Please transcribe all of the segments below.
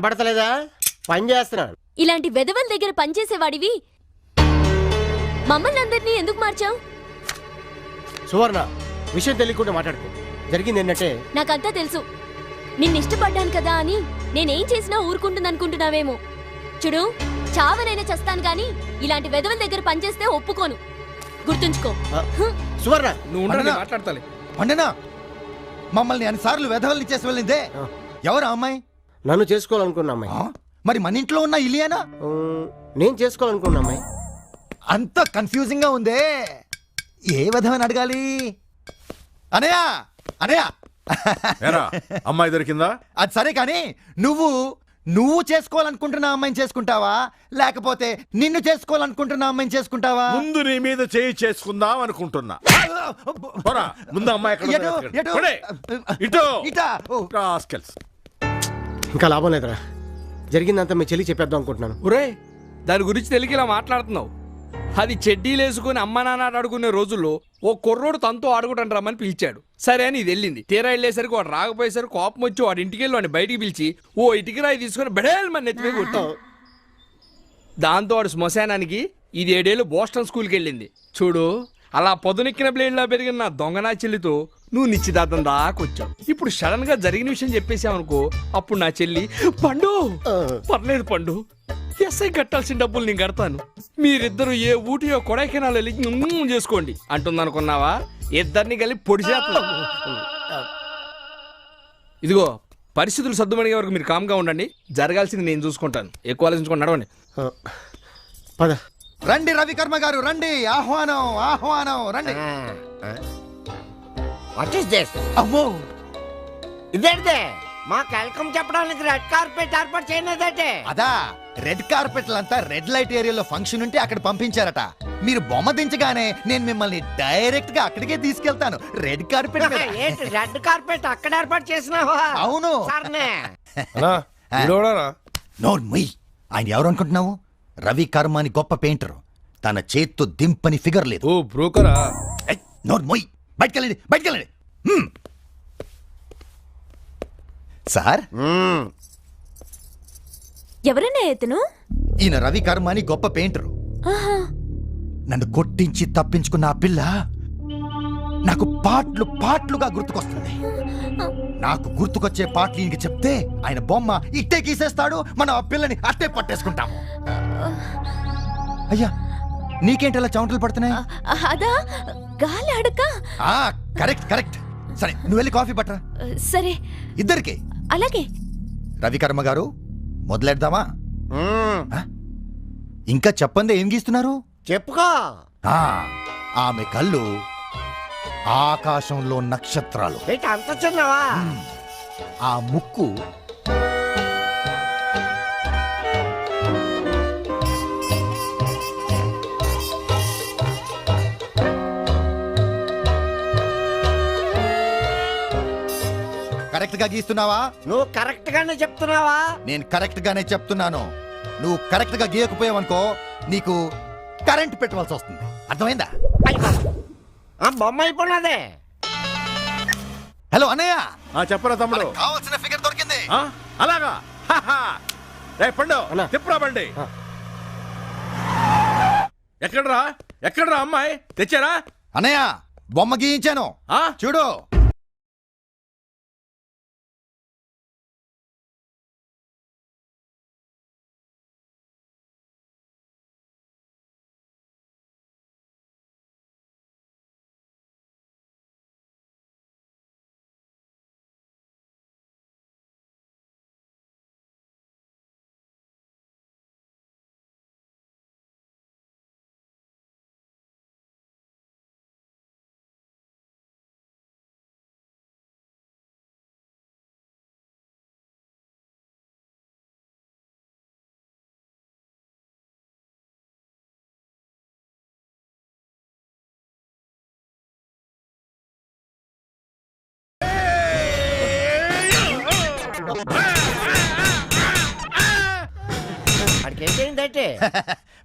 పడతలేదా? పని చేస్తున్నాను. ఇలాంటి వెధవల దగ్గర పనిచేసేవాడివి మమ్మల్ని అందరినీ ఎందుకు మార్చావు? సువర్ణ, విషయం తెలియకుండా మాట్లాడుకో. జరిగింది ఏంటంటే, నాకంతా తెలుసు. నిన్ను ఇష్టపడ్డాను కదా అని నేనేం చేసినా ఊరుకుంటుందనుకుంటున్నావేమో. చూడు, చావనైనా చస్తాను గాని ఇలాంటి వెధవల దగ్గర పనిచేస్తే ఒప్పుకోను. గుర్తుంచుకో. సువర్ణ నువ్వు మాట్లాడతాలి. పండనా మమ్మల్ని అన్నిసార్లు వెధవల్ని చేసి వెళ్ళిందే ఎవరు అమ్మాయి? నన్ను చేసుకోవాలనుకున్న అమ్మాయి. మరి మన ఇంట్లో ఉన్న ఇలియానా? నేను చేసుకోవాలనుకున్న అమ్మాయి. అంత కన్ఫ్యూజింగ్ గా ఉందే. ఏ విధమని అడగాలి? అనయ్య అనయ్య అమ్మాయి దొరికిందా? అది సరే కానీ నువ్వు చేసుకోవాలనుకుంటున్న అమ్మాయిని చేసుకుంటావా, లేకపోతే నిన్ను చేసుకోవాలనుకుంటున్న అమ్మాయిని చేసుకుంటావా? ముందు నీ మీద చేయి చేసుకుందాం అనుకుంటున్నా. ముందు అమ్మాయి ఇంకా లాభం లేదురా. జరిగిందంతా మీ చెల్లి చెప్పేద్దాం అనుకుంటున్నాను. ఒరే, దాని గురించి తెలియక ఇలా మాట్లాడుతున్నావు. అది చెడ్డీలు వేసుకుని అమ్మ నాన్న ఆడుకునే రోజుల్లో ఓ కుర్రోడు తనతో ఆడుకుంటాను రమ్మని పిలిచాడు. సరే అని ఇది వెళ్ళింది. తీరా వెళ్ళేసరికి వాడు రాకపోయేసరికి కోపం వచ్చి వాడి ఇంటికి వెళ్ళి వాడిని బయటికి పిలిచి ఓ ఇటుకరాయి తీసుకుని బెడేల్ మన నెత్తిమీద కొట్టాం. దాంతో వాడు శ్మశానానికి ఇది 7 ఏళ్ళు బోస్టన్ స్కూల్కి వెళ్ళింది. చూడు, అలా పొదనెక్కిన బ్లేడ్లా పెరిగిన నా దొంగనా చెల్లితో నువ్వు నిశ్చితార్థం దాకొచ్చావు. ఇప్పుడు సడన్ గా జరిగిన విషయం చెప్పేసావనుకో, అప్పుడు నా చెల్లి పండు పర్లేదు పండు, ఎస్ఐ కట్టాల్సిన డబ్బులు నేను కడతాను, మీరిద్దరు ఏ ఊటియో కొడైకెనాల్ వెళ్ళి చేసుకోండి అంటుందనుకున్నావా? ఇద్దరిని కలిపి పొడి చేస్తాం. ఇదిగో, పరిస్థితులు సర్దుమణిగే వరకు మీరు కామ్గా ఉండండి. జరగాల్సింది నేను చూసుకుంటాను. ఎక్కువ ఆలోచించుకొని నడవండి. పద. రండి రవికర్మ గారు, రండి. ఆహ్వానం ఆహ్వానం, రండి. What is this? అమ్మో, ఇదేంటే మా వెల్కమ్ చెప్పడానికి రెడ్ కార్పెట్ ఏర్పాటు చేయలేదంటే? అదా రెడ్ కార్పెట్లంతా రెడ్ లైట్ ఏరియాలో ఫంక్షన్ ఉంటే అక్కడ పంపించారట. మీరు బొమ్మ దించగానే నేను మిమ్మల్ని డైరెక్ట్ గా అక్కడికే తీసుకెళ్తాను. రెడ్ కార్పెట్ మీద. ఏంటి రెడ్ కార్పెట్ అక్కడ ఏర్పాటు చేసినావా? అవును. సర్నే. నోర్మయ్, ఆయన ఎవరు అనుకుంటున్నావు? రవి కర్మ అని గొప్ప పెయింటర్. తన చేత్తో దింపని ఫిగర్ లేదు. ఓ బ్రోకరా? నోర్మయ్, బయటకెళ్ళండి బయటకెళ్ళండి. సార్, ఎవరన్నా ఇతను? ఈయన రవి కర్మ అని గొప్ప పెయింటరు. నన్ను కొట్టించి తప్పించుకున్న ఆ పిల్ల నాకు పాటలు పాటలుగా గుర్తుకొస్తుంది. నాకు గుర్తుకొచ్చే పాటలు ఈయనకి చెప్తే ఆయన బొమ్మ ఇట్టే గీసేస్తాడు. మనం ఆ పిల్లని అట్టే పట్టేసుకుంటాము. అయ్యా, నీకేంటి అలా చౌంటలు పడుతున్నాయి? అదా గాలి అడక. Correct correct. సరే, నువ్వు వెళ్ళి కాఫీ పట్టరా. సరే, ఇద్దరికి. అలాగే. రవికర్మ గారు, మొదలెడదామా? ఇంకా చెప్పండి, ఏం గీస్తున్నారు? చెప్పుకో. ఆమె కళ్ళు ఆకాశంలో నక్షత్రాలు. అంత చిన్నవా? ఆ ముక్కు కరెక్ట్ గా గీస్తున్నావా? నువ్వు కరెక్ట్ గానే చెప్తున్నావా? నేను కరెక్ట్ గానే చెప్తున్నాను. నువ్వు కరెక్ట్ గా గీయకపోయావనుకో, నీకు కరెంట్ పెట్టవలసి వస్తుంది. అర్థమైందా? బొమ్మ అయిపోయినదే. హలో అన్నయ్య. చెప్పరా తమ్ముడు, కావాల్సిన ఫిగర్ దొరికింది. అలాగా? పండు తిప్పురా బండి. ఎక్కడ్రా అమ్మాయి? తెచ్చారా? అన్నయ్య, బొమ్మ గీయించాను, చూడు.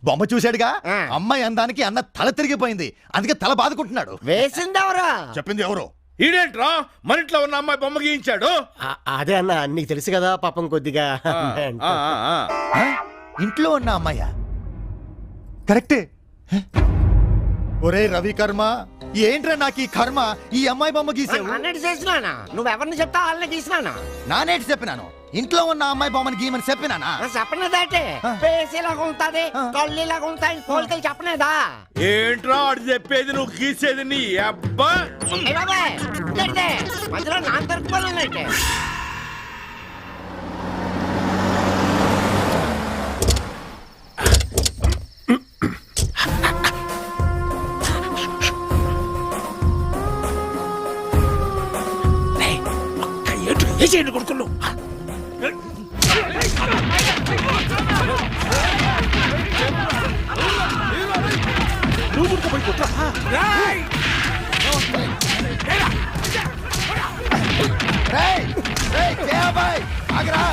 బొమ్మ చూశాడుగా, అమ్మాయి అందానికి అన్న తల తిరిగిపోయింది. అందుకే తల బాదుకుంటున్నాడు. వేసింది ఎవరు? చెప్పింది ఎవరు? ఈడేంట్రా మన ఇంట్లో ఉన్న అమ్మాయి బొమ్మ గీయించాడు. అదే అన్న నీకు తెలుసు కదా పాపం కొద్దిగా ఆ? ఇంట్లో ఉన్న అమ్మాయ్యా కరెక్టే. హ? ఒరే రవికర్మ, ఏంట్రా నాకు ఈ కర్మ? ఈ అమ్మాయి బొమ్మ గీసావు. అన్నట్టు చేసినానా? నువ్వెవరిని చెప్తా వాళ్ళని గీసినానా? నానేటి చెప్పినాను, ఇంట్లో ఉన్న అమ్మాయి బొమ్మని గీయమని చెప్పినానా? చెప్పనేదంటే ఆ. పేసేలాగా ఉంటది, కళ్ళులాగా ఉంటాయి, కోలికలు చెప్పనేదా? ఏంట్రా ఆడు చెప్పేది నువ్వు గీసేది నీ అబ్బా. ఏ బాబాయ్, ఇదేంటి? మధ్యలో నా దొరికిపోయినట్టే. రేయ్, రేయ్, జయాబాయ్, ఆగరా.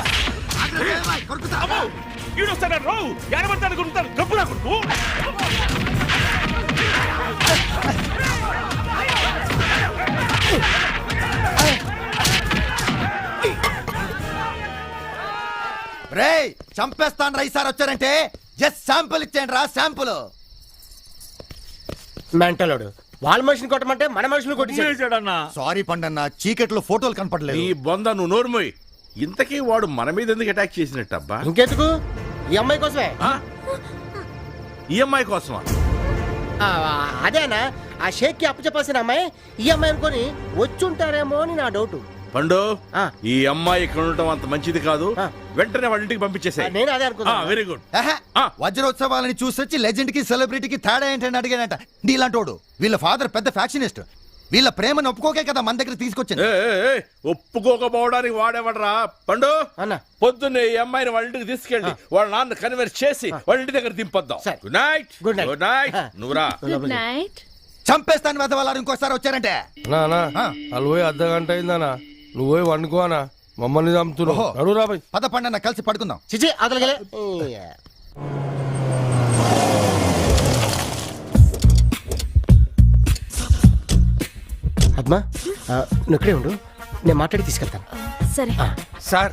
రేయ్, చంపేస్తాను రా ఈసారి వచ్చారంటే. జస్ట్ శాంపుల్ ఇచ్చేయండి రా, శాంపుల్. మెంటలోడు వాళ్ళ మనుషులు కొట్టమంటే మన మనుషులు కొట్టి సారీ పండన్న, చీకట్లో ఫోటోలు నీ కనపడలేదు. బొంద నువ్వు నోరుమోయ్. ఇంతకీ వాడు మన మీద ఎందుకు అటాక్ చేసినట్టబ్బా? ఇంకెందుకు ఈ అమ్మాయి కోసమే. ఈ అమ్మాయి కోసమా? ఆ, అదేనా ఆ షేక్ కి అప్పచెప్పాల్సిన అమ్మాయి ఈ అమ్మాయి అనుకొని వచ్చుంటారేమో అని నా డౌట్. పండు, ఆ. ఈ అమ్మాయి ఇక్కడ ఉండటం అంత మంచిది కాదు. ఆ. వెంటనే వాళ్ళ ఇంటికి పంపించేసాయి. నేను అదే అనుకున్నా. Very good. ఆహా, వజ్రోత్సవాలని చూసొచ్చి లెజెండ్ కి సెలబ్రిటీకి తేడా ఏంటని అడిగానంట. నీలాంటోడు వీళ్ళ ఫాదర్ పెద్ద ఫ్యాక్షనిస్ట్. వీళ్ళ ప్రేమను ఒప్పుకోకే కదా మన దగ్గర తీసుకొచ్చింది. ఒప్పుకోకపోవడానికి వాడేవాడరా పండు. అన్న. పొద్దున్నే ఈ అమ్మాయిని వాళ్ళ ఇంటికి తీసుకెళ్ళి వాళ్ళ నాన్న కన్వర్స్ చేసి వాళ్ళ ఇంటి దగ్గర దింపొద్దాం. సరే. Good night. Good night. Good night. నువ్వురా. Good night. చంపేస్తాను వెదవాళ్ళు ఇంకోసారి వచ్చారంటే. నానా ఆ. వాళ్ళు పోయి అర్ధ గంట అయిందనా, నువ్వు పోయి వండుకో అనా, మమ్మల్ని చంపుతున్నావు. ఓహో. నడు రాబాయ్. పద పండన్న కలిసి పడుకుందాం. చిచి అదలగలే. అద్మా, నువ్వు ఇక్కడే ఉండు, నేను మాట్లాడి తీసుకెళ్తాను. సరే. సార్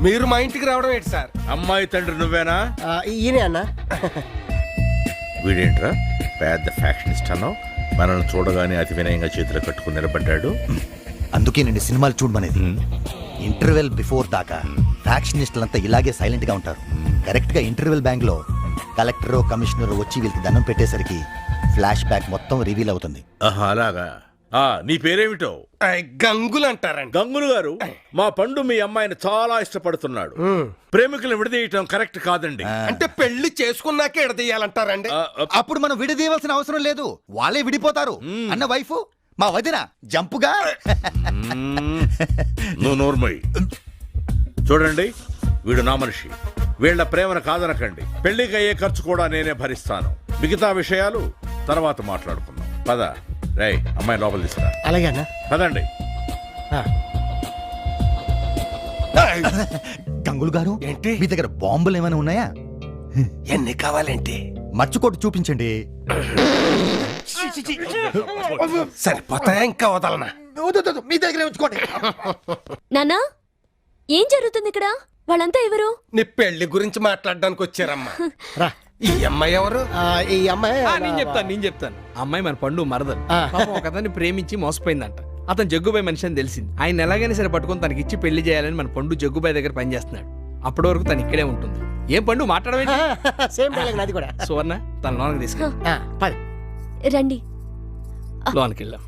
మీరు మా ఇంటికి రావడం ఏంటి సార్? అమ్మాయి తండ్రి నువ్వేనా? ఈయనే అన్న. వీడేంట్రా పెద్ద ఫ్యాక్షనిస్ట్ అన్నావు. మనల్ని చూడగానే అతి వినయంగా చేతులు కట్టుకుని నిలబడ్డాడు. అందుకే నేను సినిమాలు చూడమనేది. ఇంటర్వెల్ బిఫోర్ దాకా ఫ్యాక్షనిస్టులంతా ఇలాగే సైలెంట్ గా ఉంటారు. కరెక్ట్ గా ఇంటర్వెల్ బ్యాంక్ లో కలెక్టర్ కమిషనర్ వచ్చి వీళ్ళకి దండం పెట్టేసరికి ఫ్లాష్ బ్యాక్ మొత్తం రివీల్ అవుతుంది. ఆహా, అలాగా. నీ పేరేమిటో? గంగులు అంటారండి. గంగులు గారు, మా పండు మీ అమ్మాయిని చాలా ఇష్టపడుతున్నాడు. ప్రేమికులను విడదీయటం కరెక్ట్ కాదండి. అంటే పెళ్లి చేసుకున్నాకే ఎడదీయాలంటారండి. అప్పుడు మనం విడదీయవలసిన అవసరం లేదు, వాళ్ళే విడిపోతారు అన్న వైఫ్ మా వదిన జంపుగా. నువ్వు నోర్మోయ్. చూడండి, వీడు నా మనిషి. వీళ్ళ ప్రేమను కాదనకండి. పెళ్లికి అయ్యే ఖర్చు కూడా నేనే భరిస్తాను. మిగతా విషయాలు తర్వాత మాట్లాడుకుందాం. పద. రేయ్, అమ్మాయి లోపల తీసుకురా. అలాగే అన్న. పదండి. గంగులు గారు, ఏంటి? మీ దగ్గర బాంబులు ఏమైనా ఉన్నాయా? ఎన్ని కావాలేంటి? మర్చుకోటి చూపించండి. సరిపోతాయా ఇంకా వదలనా? మీ దగ్గర ఉంచుకోండి. నాన్నా, ఏం జరుగుతుంది ఇక్కడ? వాళ్ళంతా ఎవరు? నీ పెళ్లి గురించి మాట్లాడడానికి వచ్చారమ్మా. రా. ఈ అమ్మాయి ఎవరు? ఈ అమ్మాయి నేను చెప్తాను. అమ్మాయి మన పండు మరదలు. ఆ. పాపం ఒక అతన్ని ప్రేమించి మోసపోయిందంట. అతను జగ్గుబాయ్ మనిషి అని తెలిసింది. ఆయన ఎలాగైనా సరే పట్టుకొని తనకి ఇచ్చి పెళ్లి చేయాలని మన పండు జగ్గుబాయ్ దగ్గర పనిచేస్తున్నాడు. అప్పటి వరకు తను ఇక్కడే ఉంటుంది. ఏం పండు మాట్లాడవేంటి? సేమ్ డైలాగ్ నాది కూడా. సువర్ణ, తన లోనకి తీసుకెళ్ళి పది. రండి. లోనికి వెళ్ళాం.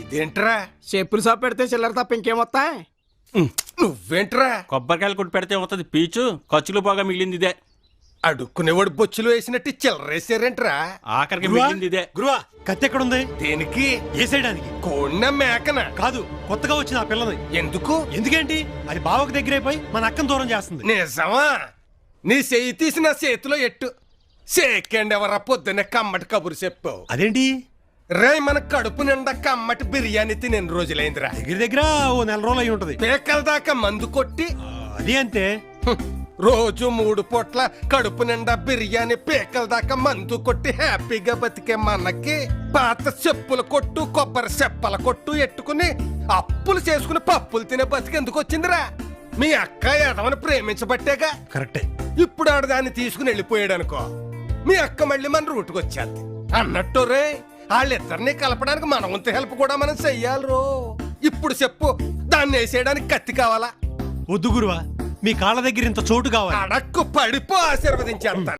ఇదేంట్రా? చెప్పులు షాప్ పెడితే చిల్లర తప్ప ఇంకేమొస్తాయి? నువ్వేంట్రా? కొబ్బరికాయలు కొట్టి పెడితే అవుతుంది పీచు, ఖర్చులు బాగా మిగిలింది ఇదే. అడుక్కునేవాడు బొచ్చులు వేసినట్టు చిల్లరేసారేంట్రా? ఆఖరికి మిగిలింది ఇదే. గురువా కత్తి ఎక్కడుంది? దేనికి? ఏసేయడానికి కోడిన మేకన? కాదు, కొత్తగా వచ్చిన ఆ పిల్లది. ఎందుకు? ఎందుకేంటి? అది బావకు దగ్గరైపోయి మన అక్కను దూరం చేస్తుంది. నిజమా? నీ చెయ్యి తీసి నా చేతిలో ఎట్టు. సేకండి ఎవరా పొద్దున్నే కమ్మటి కబురు చెప్పావు. అదేంటి? రే మన కడుపు నిండా కమ్మటి బిర్యానీ తిని ఎన్ని రోజులైందిరా? దగ్గర దగ్గర ఓ నెల రోజులు అయి ఉంటది. పేకల దాకా మందు కొట్టి అది అంతే. రోజు 3 పూట్ల కడుపు నిండా బిర్యానీ పేకల దాకా మందు కొట్టి హ్యాపీగా బతికే మనకి పాత చెప్పుల కొట్టు కొబ్బరి చెప్పల కొట్టు ఎట్టుకుని అప్పులు చేసుకుని పప్పులు తినే బతికి ఎందుకు వచ్చిందిరా? మీ అక్క ఎదవని ప్రేమించబట్టేగా. కరెక్టే. ఇప్పుడు ఆడ దాన్ని తీసుకుని వెళ్ళిపోయాడు అనుకో, మీ అక్క మళ్ళీ మన రూటుకు వచ్చేది. అన్నట్టు రే, వాళ్ళిద్దరిని కలపడానికి మన వంతు హెల్ప్ కూడా మనం చెయ్యాలి రో. ఇప్పుడు చెప్పు, దాన్ని వేసేయడానికి కత్తి కావాలా? వద్దు గురువా, మీ కాళ్ళ దగ్గర ఇంత చోటు కావాలి. అడక్కు పడిపో, ఆశీర్వదించేస్తాను.